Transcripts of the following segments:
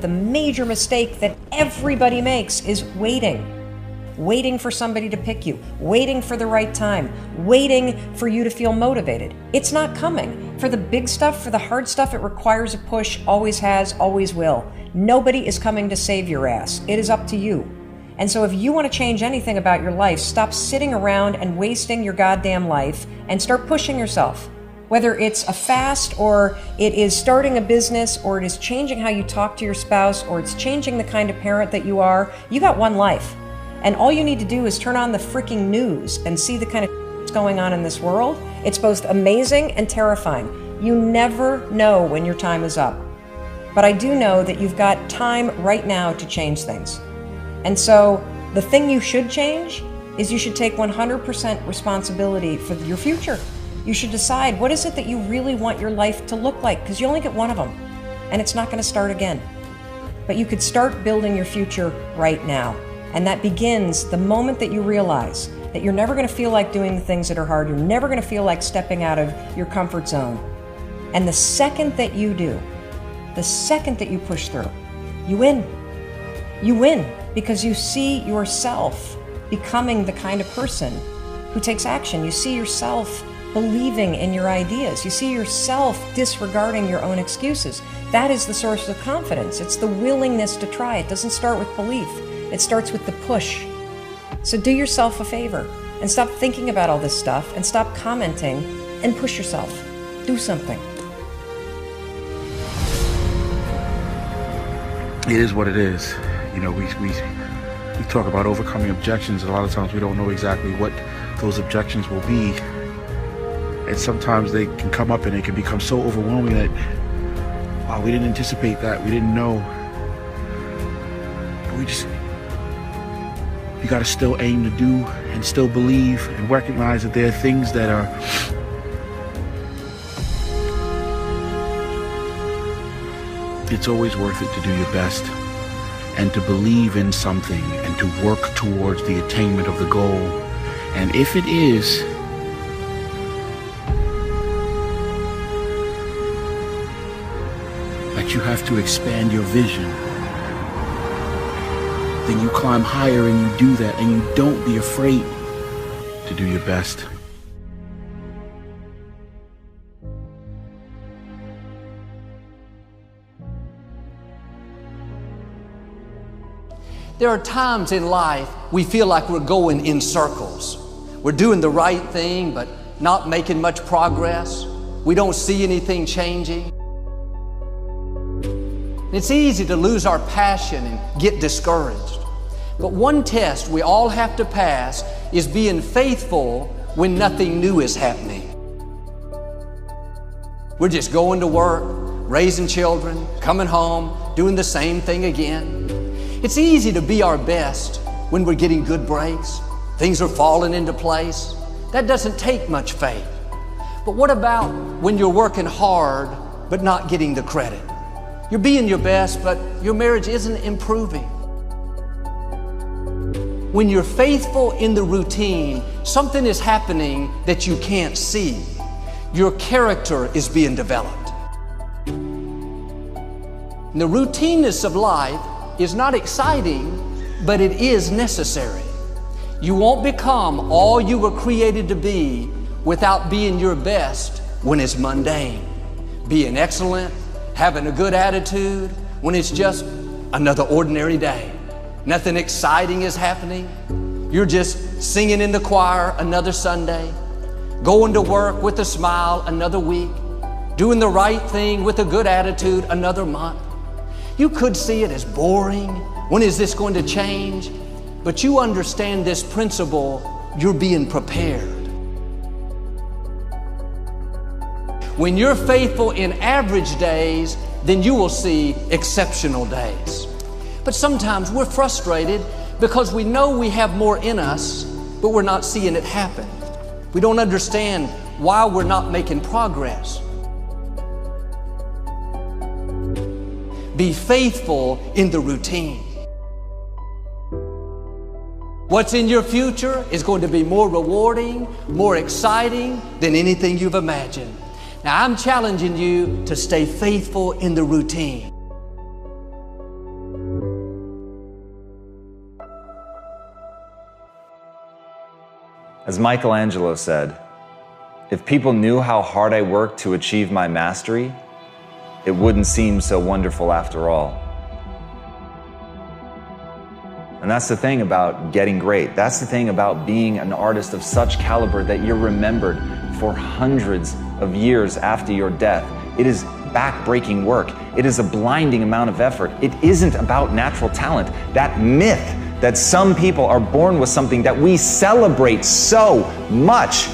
The major mistake that everybody makes is waiting. Waiting for somebody to pick you, waiting for the right time, waiting for you to feel motivated. It's not coming. For the big stuff, for the hard stuff, it requires a push, always has, always will. Nobody is coming to save your ass. It is up to you. And so if you want to change anything about your life, stop sitting around and wasting your goddamn life and start pushing yourself. Whether it's a fast, or it is starting a business, or it is changing how you talk to your spouse, or it's changing the kind of parent that you are, you got one life. And all you need to do is turn on the freaking news and see the kind of that's going on in this world. It's both amazing and terrifying. You never know when your time is up. But I do know that you've got time right now to change things. And so the thing you should change is you should take 100% responsibility for your future. You should decide, what is it that you really want your life to look like? Because you only get one of them, and it's not going to start again. But you could start building your future right now. And that begins the moment that you realize that you're never going to feel like doing the things that are hard. You're never going to feel like stepping out of your comfort zone. And the second that you do, the second that you push through, you win. You win because you see yourself becoming the kind of person who takes action. You see yourself believing in your ideas. You see yourself disregarding your own excuses. That is the source of confidence. It's the willingness to try. It doesn't start with belief. It starts with the push. So do yourself a favor and stop thinking about all this stuff and stop commenting and push yourself. Do something. It is what it is. You know, we talk about overcoming objections, and a lot of times we don't know exactly what those objections will be. And sometimes they can come up and it can become so overwhelming that, wow, we didn't anticipate that, we didn't know. But you gotta still aim to do and still believe and recognize that there are things that are it's always worth it to do your best and to believe in something and to work towards the attainment of the goal. And if it is that you have to expand your vision, then you climb higher and you do that, and you don't be afraid to do your best. There are times in life we feel like we're going in circles. We're doing the right thing, but not making much progress. We don't see anything changing. It's easy to lose our passion and get discouraged. But one test we all have to pass is being faithful when nothing new is happening. We're just going to work, raising children, coming home, doing the same thing again. It's easy to be our best when we're getting good breaks. Things are falling into place. That doesn't take much faith. But what about when you're working hard but not getting the credit? You're being your best, but your marriage isn't improving. When you're faithful in the routine, something is happening that you can't see. Your character is being developed. The routineness of life is not exciting, but it is necessary. You won't become all you were created to be without being your best when it's mundane. Being excellent, having a good attitude when it's just another ordinary day. Nothing exciting is happening. You're just singing in the choir another Sunday, going to work with a smile another week, doing the right thing with a good attitude another month. You could see it as boring. When is this going to change? But you understand this principle, you're being prepared. When you're faithful in average days, then you will see exceptional days. But sometimes we're frustrated because we know we have more in us, but we're not seeing it happen. We don't understand why we're not making progress. Be faithful in the routine. What's in your future is going to be more rewarding, more exciting than anything you've imagined. Now, I'm challenging you to stay faithful in the routine. As Michelangelo said, if people knew how hard I worked to achieve my mastery, it wouldn't seem so wonderful after all. And that's the thing about getting great. That's the thing about being an artist of such caliber that you're remembered for hundreds of years after your death. It is back-breaking work. It is a blinding amount of effort. It isn't about natural talent. That myth that some people are born with something that we celebrate so much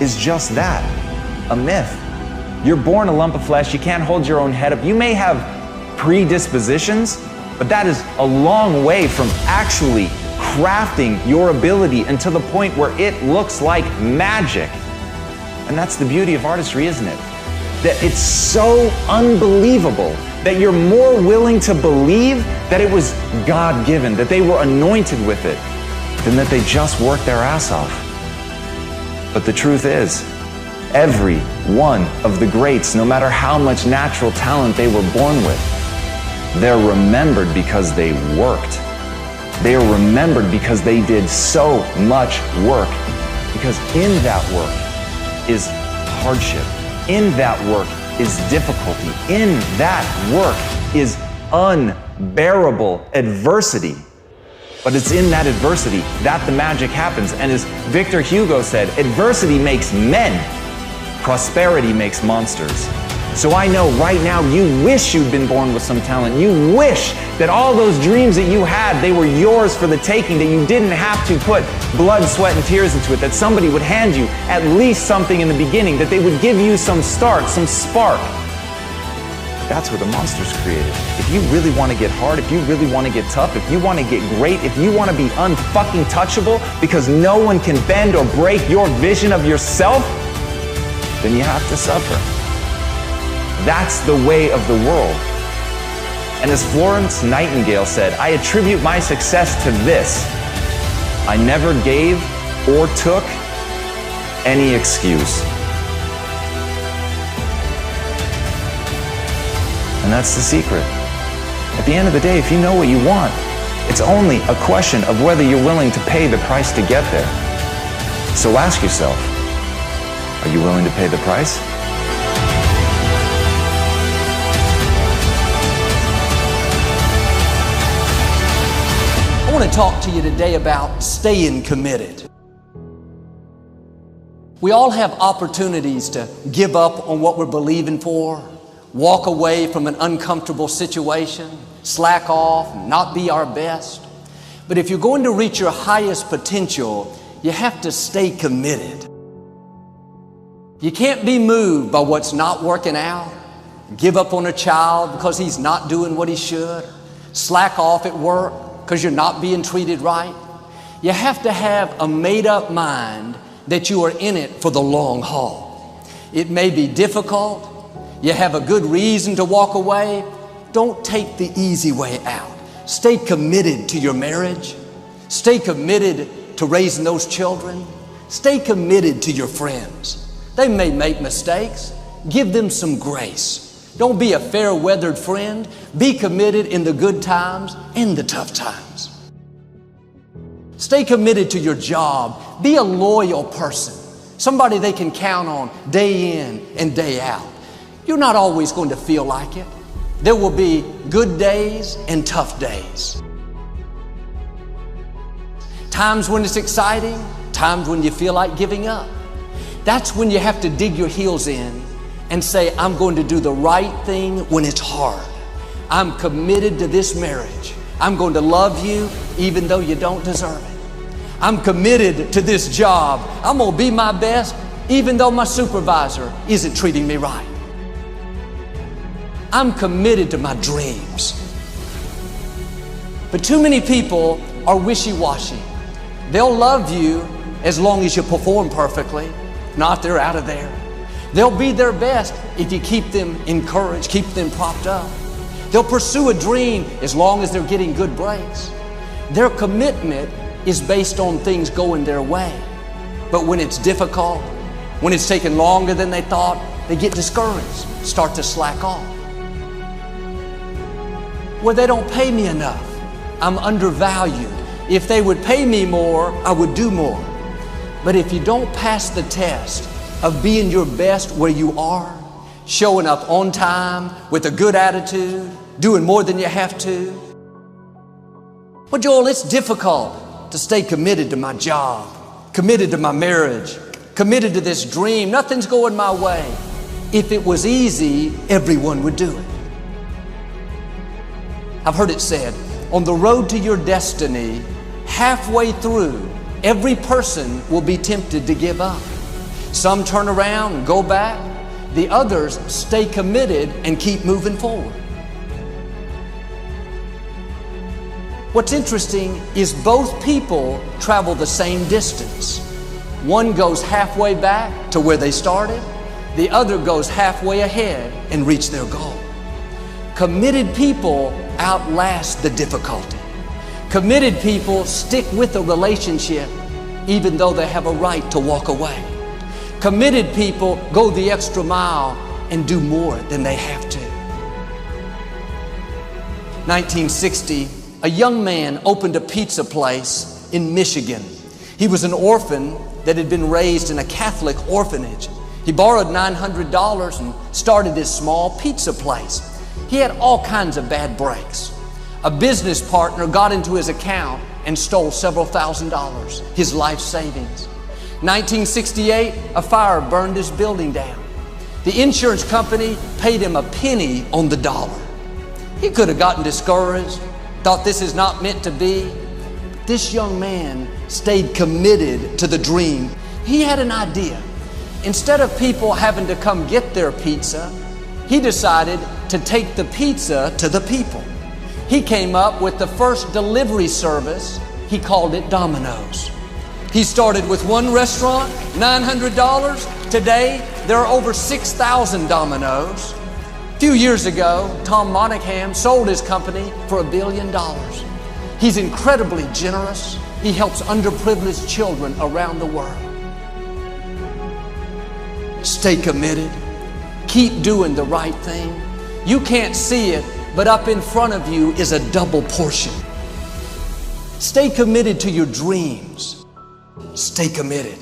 is just that, a myth. You're born a lump of flesh. You can't hold your own head up. You may have predispositions, but that is a long way from actually crafting your ability until the point where it looks like magic. And that's the beauty of artistry, isn't it? That it's so unbelievable that you're more willing to believe that it was God-given, that they were anointed with it, than that they just worked their ass off. But the truth is, every one of the greats, no matter how much natural talent they were born with, they're remembered because they worked. They are remembered because they did so much work. Because in that work is hardship. In that work is difficulty. In that work is unbearable adversity. But it's in that adversity that the magic happens. And as Victor Hugo said, adversity makes men, prosperity makes monsters. So I know right now you wish you'd been born with some talent. You wish that all those dreams that you had, they were yours for the taking, that you didn't have to put blood, sweat, and tears into it, that somebody would hand you at least something in the beginning, that they would give you some start, some spark. That's where the monster's created. If you really want to get hard, if you really want to get tough, if you want to get great, if you want to be unfucking touchable because no one can bend or break your vision of yourself, then you have to suffer. That's the way of the world. And as Florence Nightingale said, I attribute my success to this: I never gave or took any excuse. And that's the secret. At the end of the day, if you know what you want, it's only a question of whether you're willing to pay the price to get there. So ask yourself, are you willing to pay the price? I want to talk to you today about staying committed. We all have opportunities to give up on what we're believing for, walk away from an uncomfortable situation, slack off, not be our best. But if you're going to reach your highest potential, you have to stay committed. You can't be moved by what's not working out, give up on a child because he's not doing what he should, slack off at work because you're not being treated right. You have to have a made-up mind that you are in it for the long haul. It may be difficult. You have a good reason to walk away. Don't take the easy way out. Stay committed to your marriage. Stay committed to raising those children. Stay committed to your friends. They may make mistakes. Give them some grace. Don't be a fair-weathered friend. Be committed in the good times and the tough times. Stay committed to your job. Be a loyal person. Somebody they can count on day in and day out. You're not always going to feel like it. There will be good days and tough days. Times when it's exciting, times when you feel like giving up. That's when you have to dig your heels in and say, I'm going to do the right thing when it's hard. I'm committed to this marriage. I'm going to love you even though you don't deserve it. I'm committed to this job. I'm going to be my best even though my supervisor isn't treating me right. I'm committed to my dreams. But too many people are wishy-washy. They'll love you as long as you perform perfectly. Not, they're out of there. They'll be their best if you keep them encouraged, keep them propped up. They'll pursue a dream as long as they're getting good breaks. Their commitment is based on things going their way. But when it's difficult, when it's taking longer than they thought, they get discouraged, start to slack off. Well, they don't pay me enough. I'm undervalued. If they would pay me more, I would do more. But if you don't pass the test of being your best where you are, showing up on time with a good attitude, doing more than you have to. Well, Joel, it's difficult to stay committed to my job, committed to my marriage, committed to this dream. Nothing's going my way. If it was easy, everyone would do it. I've heard it said, on the road to your destiny, halfway through, every person will be tempted to give up. Some turn around and go back. The others stay committed and keep moving forward. What's interesting is both people travel the same distance. One goes halfway back to where they started. The other goes halfway ahead and reach their goal. Committed people outlast the difficulty. Committed people stick with a relationship even though they have a right to walk away. Committed people go the extra mile and do more than they have to. 1960, a young man opened a pizza place in Michigan. He was an orphan that had been raised in a Catholic orphanage. He borrowed $900 and started this small pizza place. He had all kinds of bad breaks. A business partner got into his account and stole several $1,000s, his life savings. 1968, a fire burned his building down. The insurance company paid him a penny on the dollar. He could have gotten discouraged, thought this is not meant to be. This young man stayed committed to the dream. He had an idea. Instead of people having to come get their pizza, he decided to take the pizza to the people. He came up with the first delivery service. He called it Domino's. He started with one restaurant, $900. Today, there are over 6,000 Domino's. A few years ago, Tom Monaghan sold his company for $1 billion. He's incredibly generous. He helps underprivileged children around the world. Stay committed. Keep doing the right thing. You can't see it, but up in front of you is a double portion. Stay committed to your dreams. Stay committed.